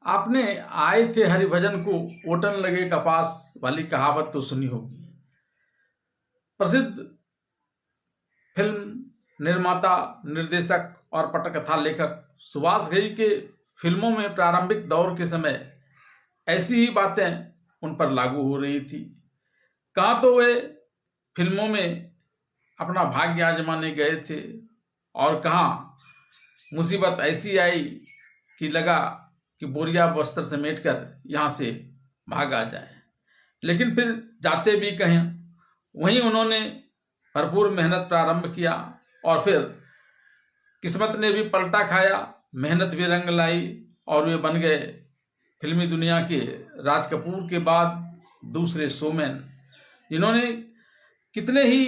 आपने आए थे हरिभजन को ओटन लगे कपास वाली कहावत तो सुनी होगी। प्रसिद्ध फिल्म निर्माता, निर्देशक और पटकथा लेखक सुभाष घई के फिल्मों में प्रारंभिक दौर के समय ऐसी ही बातें उन पर लागू हो रही थी। कहाँ तो वे फिल्मों में अपना भाग्य आजमाने गए थे और कहाँ मुसीबत ऐसी आई कि लगा कि बोरिया बस्तर समेटकर यहाँ से भाग आ जाए। लेकिन फिर जाते भी कहीं वहीं उन्होंने भरपूर मेहनत प्रारंभ किया और फिर किस्मत ने भी पलटा खाया, मेहनत भी रंग लाई और वे बन गए फिल्मी दुनिया के राज कपूर के बाद दूसरे शोमैन, जिन्होंने कितने ही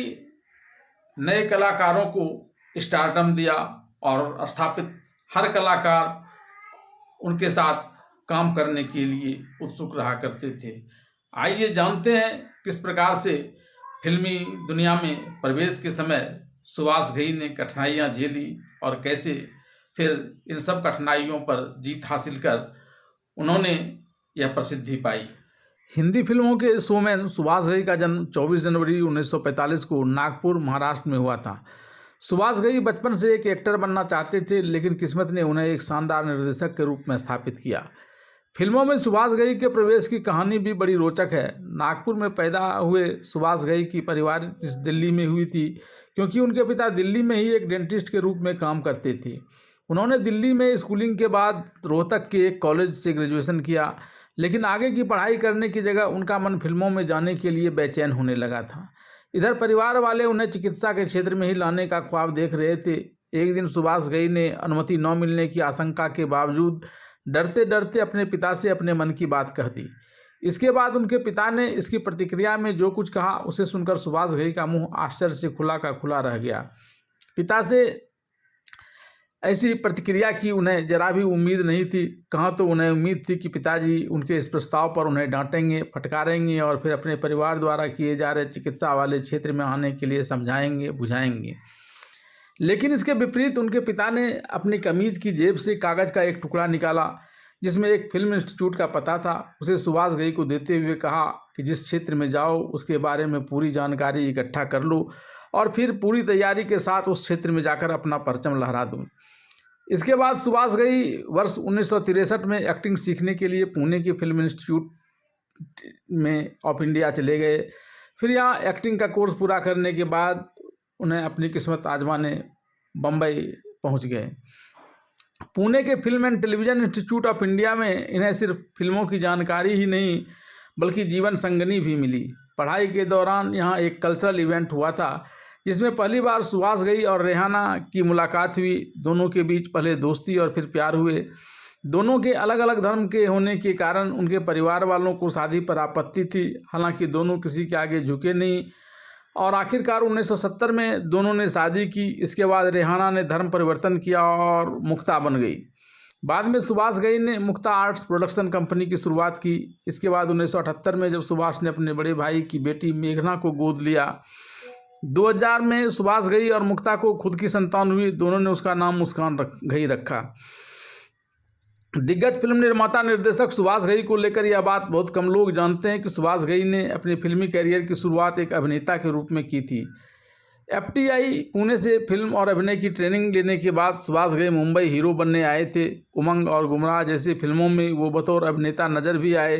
नए कलाकारों को स्टारडम दिया और स्थापित हर कलाकार उनके साथ काम करने के लिए उत्सुक रहा करते थे। आइए जानते हैं किस प्रकार से फिल्मी दुनिया में प्रवेश के समय सुभाष घई ने कठिनाइयां झेली और कैसे फिर इन सब कठिनाइयों पर जीत हासिल कर उन्होंने यह प्रसिद्धि पाई। हिंदी फिल्मों के शोमैन सुभाष घई का जन्म 24 जनवरी 1945 को नागपुर, महाराष्ट्र में हुआ था। सुभाष घई बचपन से एक एक्टर बनना चाहते थे, लेकिन किस्मत ने उन्हें एक शानदार निर्देशक के रूप में स्थापित किया। फिल्मों में सुभाष घई के प्रवेश की कहानी भी बड़ी रोचक है। नागपुर में पैदा हुए सुभाष घई की परिवार इस दिल्ली में हुई थी, क्योंकि उनके पिता दिल्ली में ही एक डेंटिस्ट के रूप में काम करते थे। उन्होंने दिल्ली में स्कूलिंग के बाद रोहतक के एक कॉलेज से ग्रेजुएशन किया, लेकिन आगे की पढ़ाई करने की जगह उनका मन फिल्मों में जाने के लिए बेचैन होने लगा था। इधर परिवार वाले उन्हें चिकित्सा के क्षेत्र में ही लाने का ख्वाब देख रहे थे। एक दिन सुभाष घई ने अनुमति न मिलने की आशंका के बावजूद डरते डरते अपने पिता से अपने मन की बात कह दी। इसके बाद उनके पिता ने इसकी प्रतिक्रिया में जो कुछ कहा उसे सुनकर सुभाष घई का मुंह आश्चर्य से खुला का खुला रह गया। पिता से ऐसी प्रतिक्रिया की उन्हें जरा भी उम्मीद नहीं थी। कहाँ तो उन्हें उम्मीद थी कि पिताजी उनके इस प्रस्ताव पर उन्हें डांटेंगे, फटकारेंगे और फिर अपने परिवार द्वारा किए जा रहे चिकित्सा वाले क्षेत्र में आने के लिए समझाएंगे, बुझाएंगे। लेकिन इसके विपरीत उनके पिता ने अपनी कमीज की जेब से कागज़ का एक टुकड़ा निकाला जिसमें एक फिल्म इंस्टीट्यूट का पता था। उसे सुभाष घई को देते हुए कहा कि जिस क्षेत्र में जाओ उसके बारे में पूरी जानकारी इकट्ठा कर लो और फिर पूरी तैयारी के साथ उस क्षेत्र में जाकर अपना परचम लहरा दो। इसके बाद सुभाष घई वर्ष 1963 में एक्टिंग सीखने के लिए पुणे की फिल्म इंस्टीट्यूट में ऑफ इंडिया चले गए। फिर यहाँ एक्टिंग का कोर्स पूरा करने के बाद उन्हें अपनी किस्मत आजमाने बम्बई पहुँच गए। पुणे के film and television institute of India में इन्हें सिर्फ फिल्मों की जानकारी ही नहीं बल्कि जीवन संगनी भी मिली। पढ़ाई के दौरान यहाँ एक कल्चरल इवेंट हुआ था जिसमें पहली बार सुभाष घई और रेहाना की मुलाकात हुई। दोनों के बीच पहले दोस्ती और फिर प्यार हुए। दोनों के अलग अलग धर्म के होने के कारण उनके परिवार वालों को शादी पर आपत्ति थी, हालांकि दोनों किसी के आगे झुके नहीं और आखिरकार 1970 में दोनों ने शादी की। इसके बाद रेहाना ने धर्म परिवर्तन किया और मुक्ता बन गई। बाद में सुभाष घई ने मुक्ता आर्ट्स प्रोडक्शन कंपनी की शुरुआत की। इसके बाद 1978 में जब सुभाष ने अपने बड़े भाई की बेटी मेघना को गोद लिया, 2000 में सुभाष घई और मुक्ता को खुद की संतान हुई। दोनों ने उसका नाम मुस्कान घई रखा। दिग्गज फिल्म निर्माता निर्देशक सुभाष घई को लेकर यह बात बहुत कम लोग जानते हैं कि सुभाष घई ने अपने फिल्मी कैरियर की शुरुआत एक अभिनेता के रूप में की थी। FTI पुणे से फिल्म और अभिनय की ट्रेनिंग लेने के बाद सुभाष घई मुंबई हीरो बनने आए थे। उमंग और गुमराह जैसी फिल्मों में वो बतौर अभिनेता नजर भी आए,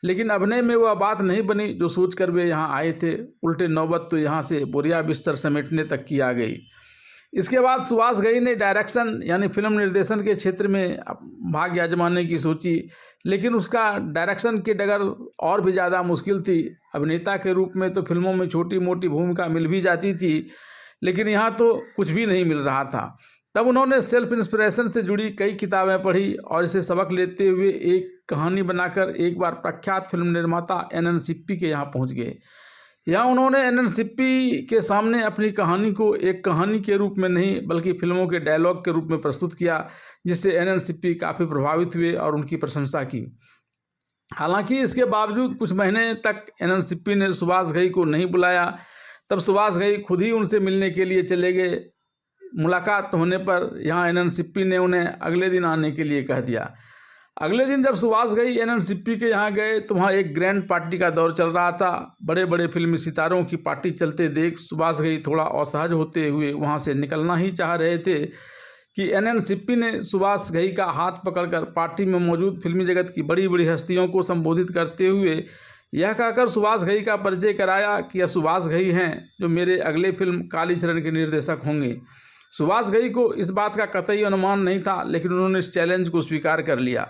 लेकिन अभिनय में वह बात नहीं बनी जो सोचकर वे यहाँ आए थे। उल्टे नौबत तो यहाँ से बोरिया बिस्तर समेटने तक की आ गई। इसके बाद सुभाष घई ने डायरेक्शन यानी फिल्म निर्देशन के क्षेत्र में भाग्य आजमाने की सोची, लेकिन उसका डायरेक्शन की डगर और भी ज़्यादा मुश्किल थी। अभिनेता के रूप में तो फिल्मों में छोटी मोटी भूमिका मिल भी जाती थी, लेकिन यहाँ तो कुछ भी नहीं मिल रहा था। तब उन्होंने सेल्फ इंस्पिरेशन से जुड़ी कई किताबें पढ़ी और इसे सबक लेते हुए एक कहानी बनाकर एक बार प्रख्यात फिल्म निर्माता NN सिप्पी के यहाँ पहुँच गए। यहाँ उन्होंने NN सिप्पी के सामने अपनी कहानी को एक कहानी के रूप में नहीं बल्कि फिल्मों के डायलॉग के रूप में प्रस्तुत किया, जिससे NN सिप्पी काफ़ी प्रभावित हुए और उनकी प्रशंसा की। हालांकि इसके बावजूद कुछ महीने तक NN सिप्पी ने सुभाष घई को नहीं बुलाया। तब सुभाष घई खुद ही उनसे मिलने के लिए चले गए। मुलाकात होने पर यहाँ NN सिप्पी ने उन्हें अगले दिन आने के लिए कह दिया। अगले दिन जब सुभाष घई एनएनसीपी के यहाँ गए तो वहाँ एक ग्रैंड पार्टी का दौर चल रहा था। बड़े बड़े फिल्मी सितारों की पार्टी चलते देख सुभाष घई थोड़ा असहज होते हुए वहाँ से निकलना ही चाह रहे थे कि एनएनसीपी ने सुभाष घई का हाथ पकड़कर पार्टी में मौजूद फिल्मी जगत की बड़ी बड़ी हस्तियों को संबोधित करते हुए यह कहकर सुभाष घई का परिचय कराया कि यह सुभाष घई हैं जो मेरे अगले फिल्म कालीचरण के निर्देशक होंगे। सुभाष घई को इस बात का कतई अनुमान नहीं था, लेकिन उन्होंने इस चैलेंज को स्वीकार कर लिया।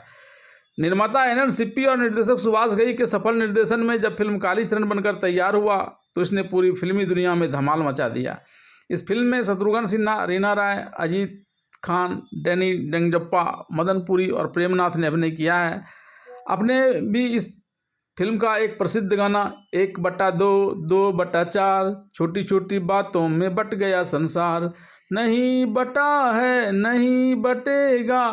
निर्माता एनएनसीपी और निर्देशक सुभाष घई के सफल निर्देशन में जब फिल्म कालीचरण बनकर तैयार हुआ तो इसने पूरी फिल्मी दुनिया में धमाल मचा दिया। इस फिल्म में शत्रुघ्न सिन्हा, रीना राय, अजीत खान, डैनी डेंगजप्पा, मदन पुरी और प्रेमनाथ ने अभिनय किया है। अपने भी इस फिल्म का एक प्रसिद्ध गाना 1/2, 2/4, छोटी छोटी बातों में बट गया संसार, नहीं बटा है नहीं बटेगा,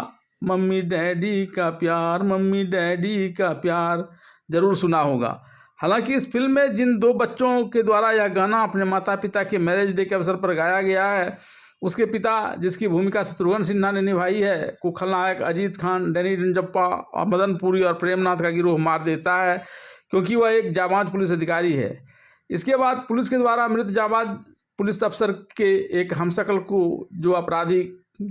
मम्मी डैडी का प्यार, मम्मी डैडी का प्यार जरूर सुना होगा। हालांकि इस फिल्म में जिन 2 बच्चों के द्वारा यह गाना अपने माता पिता के मैरिज डे के अवसर पर गाया गया है, उसके पिता जिसकी भूमिका शत्रुघ्न सिन्हा ने निभाई है को खलनायक अजीत खान, डैनी डेंगजप्पा और मदन पुरी और प्रेमनाथ का गिरोह मार देता है क्योंकि वह एक जाबाज पुलिस अधिकारी है। इसके बाद पुलिस के द्वारा मृत जाबाज पुलिस अफसर के एक हमशक्ल को जो अपराधी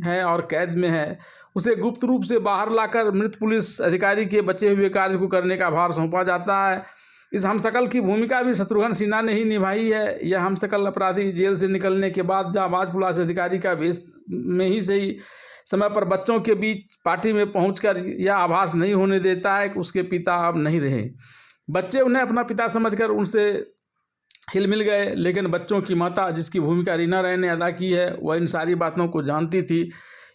है और कैद में है उसे गुप्त रूप से बाहर लाकर मृत पुलिस अधिकारी के बचे हुए कार्य को करने का भार सौंपा जाता है। इस हमशक्ल की भूमिका भी शत्रुघ्न सिन्हा ने ही निभाई है। यह हमशक्ल अपराधी जेल से निकलने के बाद जाबाज पुलिस अधिकारी का वेश में ही सही समय पर बच्चों के बीच पार्टी में पहुंचकर यह आभास नहीं होने देता है कि उसके पिता अब नहीं रहे। बच्चे उन्हें अपना पिता समझकर उनसे हिल मिल गए, लेकिन बच्चों की माता जिसकी भूमिका रीना राय ने अदा की है वह इन सारी बातों को जानती थी।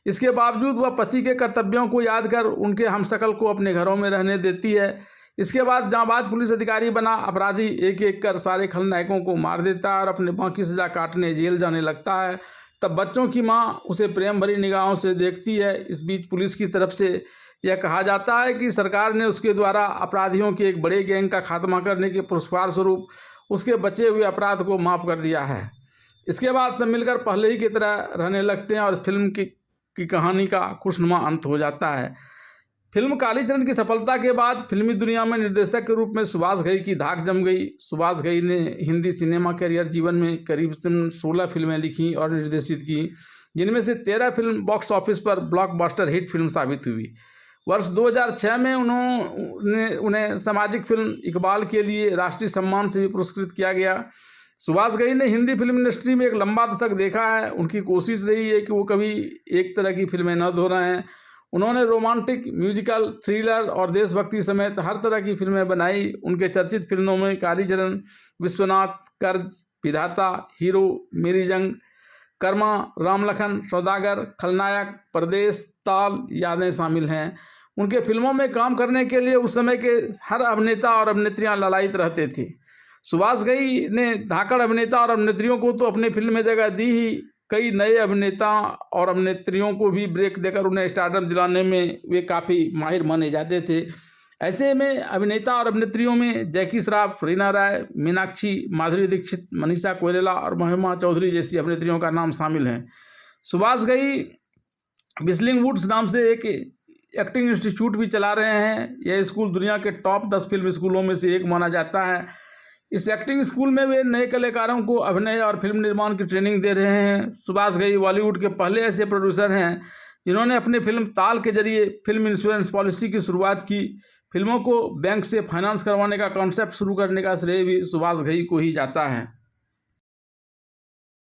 इसके बावजूद वह पति के कर्तव्यों को याद कर उनके हमशक्ल को अपने घरों में रहने देती है। इसके बाद जाबाज पुलिस अधिकारी बना अपराधी एक एक कर सारे खलनायकों को मार देता है और अपने बाकी सजा काटने जेल जाने लगता है। तब बच्चों की माँ उसे प्रेम भरी निगाहों से देखती है। इस बीच पुलिस की तरफ से यह कहा जाता है कि सरकार ने उसके द्वारा अपराधियों के एक बड़े गैंग का खात्मा करने के पुरस्कार स्वरूप उसके बचे हुए अपराध को माफ़ कर दिया है। इसके बाद सब मिलकर पहले ही की तरह रहने लगते हैं और इस फिल्म की कहानी का खुशनुमा अंत हो जाता है। फिल्म कालीचरण की सफलता के बाद फिल्मी दुनिया में निर्देशक के रूप में सुभाष घई की धाक जम गई। सुभाष घई ने हिंदी सिनेमा करियर जीवन में करीब 16 फिल्में लिखी और निर्देशित की, जिनमें से 13 फिल्म बॉक्स ऑफिस पर ब्लॉकबस्टर हिट फिल्म साबित हुई। वर्ष 2006 में उन्हें सामाजिक फिल्म इकबाल के लिए राष्ट्रीय सम्मान से भी पुरस्कृत किया गया। सुभाष घई ने हिंदी फिल्म इंडस्ट्री में एक लंबा दशक देखा है। उनकी कोशिश रही है कि वो कभी एक तरह की फिल्में न दोहराएं। उन्होंने रोमांटिक, म्यूजिकल, थ्रिलर और देशभक्ति समेत हर तरह की फिल्में बनाई। उनके चर्चित फिल्मों में कालीचरण, विश्वनाथ, कर्ज, विधाता, हीरो, मेरी जंग, कर्मा, राम लखन, सौदागर, खलनायक, परदेश, ताल, यादें शामिल हैं। उनके फिल्मों में काम करने के लिए उस समय के हर अभिनेता और अभिनेत्रियां ललायित रहते थे। सुभाष घई ने धाकड़ अभिनेता और अभिनेत्रियों को तो अपनी फिल्म में जगह दी ही, कई नए अभिनेता और अभिनेत्रियों को भी ब्रेक देकर उन्हें स्टारडम दिलाने में वे काफ़ी माहिर माने जाते थे। ऐसे में अभिनेता और अभिनेत्रियों में जैकी श्रॉफ, रीना राय, मीनाक्षी, माधुरी दीक्षित, मनीषा कोइराला और महिमा चौधरी जैसी अभिनेत्रियों का नाम शामिल हैं। सुभाष घई व्हिस्लिंग वुड्स नाम से एक एक्टिंग इंस्टीट्यूट भी चला रहे हैं। यह स्कूल दुनिया के टॉप 10 फिल्म स्कूलों में से एक माना जाता है। इस एक्टिंग स्कूल में वे नए कलाकारों को अभिनय और फिल्म निर्माण की ट्रेनिंग दे रहे हैं। सुभाष घई बॉलीवुड के पहले ऐसे प्रोड्यूसर हैं जिन्होंने अपनी फिल्म ताल के जरिए फिल्म इंश्योरेंस पॉलिसी की शुरुआत की। फिल्मों को बैंक से फाइनेंस करवाने का कॉन्सेप्ट शुरू करने का श्रेय भी सुभाष घई को ही जाता है।